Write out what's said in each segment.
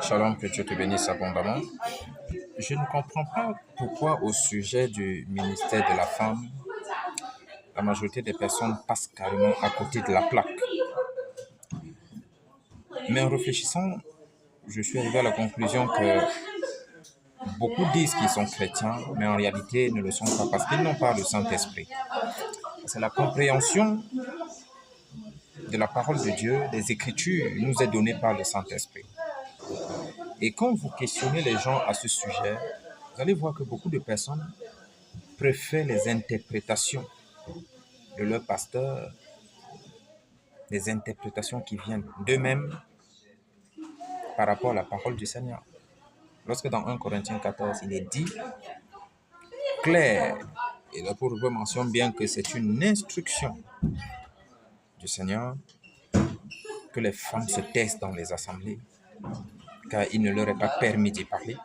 Shalom, que Dieu te bénisse abondamment. Je ne comprends pas pourquoi au sujet du ministère de la femme, la majorité des personnes passent carrément à côté de la plaque. Mais en réfléchissant, je suis arrivé à la conclusion que beaucoup disent qu'ils sont chrétiens, mais en réalité ne le sont pas parce qu'ils n'ont pas le Saint-Esprit. C'est la compréhension de la parole de Dieu, des Écritures, nous est donnée par le Saint-Esprit. Et quand vous questionnez les gens à ce sujet, vous allez voir que beaucoup de personnes préfèrent les interprétations de leur pasteur, les interprétations qui viennent d'eux-mêmes par rapport à la parole du Seigneur. Lorsque dans 1 Corinthiens 14, il est dit clair, et l'apôtre mentionne bien que c'est une instruction du Seigneur que les femmes se taisent dans les assemblées, car il ne leur est pas permis d'y parler.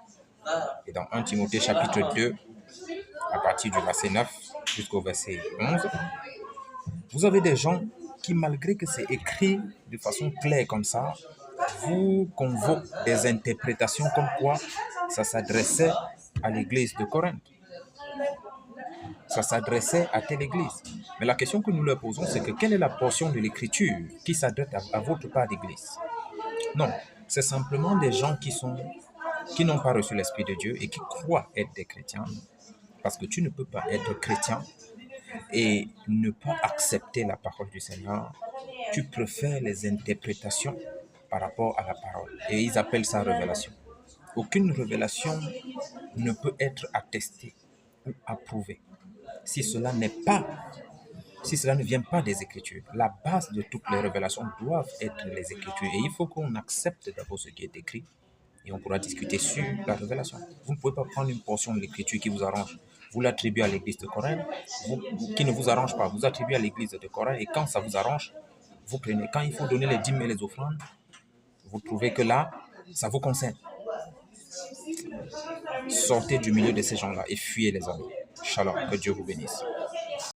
Et dans 1 Timothée chapitre 2, à partir du verset 9 jusqu'au verset 11, vous avez des gens qui, malgré que c'est écrit de façon claire comme ça, vous convoquent des interprétations comme quoi ça s'adressait à l'église de Corinthe. Ça s'adressait à telle église. Mais la question que nous leur posons, c'est que quelle est la portion de l'écriture qui s'adresse à votre part d'église? Non, c'est simplement des gens qui n'ont pas reçu l'Esprit de Dieu et qui croient être des chrétiens. Parce que tu ne peux pas être chrétien et ne pas accepter la parole du Seigneur. Tu préfères les interprétations par rapport à la parole. Et ils appellent ça révélation. Aucune révélation ne peut être attestée ou approuvée si cela ne vient pas des Écritures. La base de toutes les révélations doivent être les Écritures. Et il faut qu'on accepte d'abord ce qui est écrit et on pourra discuter sur la révélation. Vous ne pouvez pas prendre une portion de l'Écriture qui vous arrange, vous l'attribuez à l'église de Corinthe, qui ne vous arrange pas, vous attribuez à l'église de Corinthe, et quand ça vous arrange, vous prenez. Quand il faut donner les dîmes et les offrandes, vous trouvez que là, ça vous concerne. Sortez du milieu de ces gens-là et fuyez les amis. Shalom, que Dieu vous bénisse.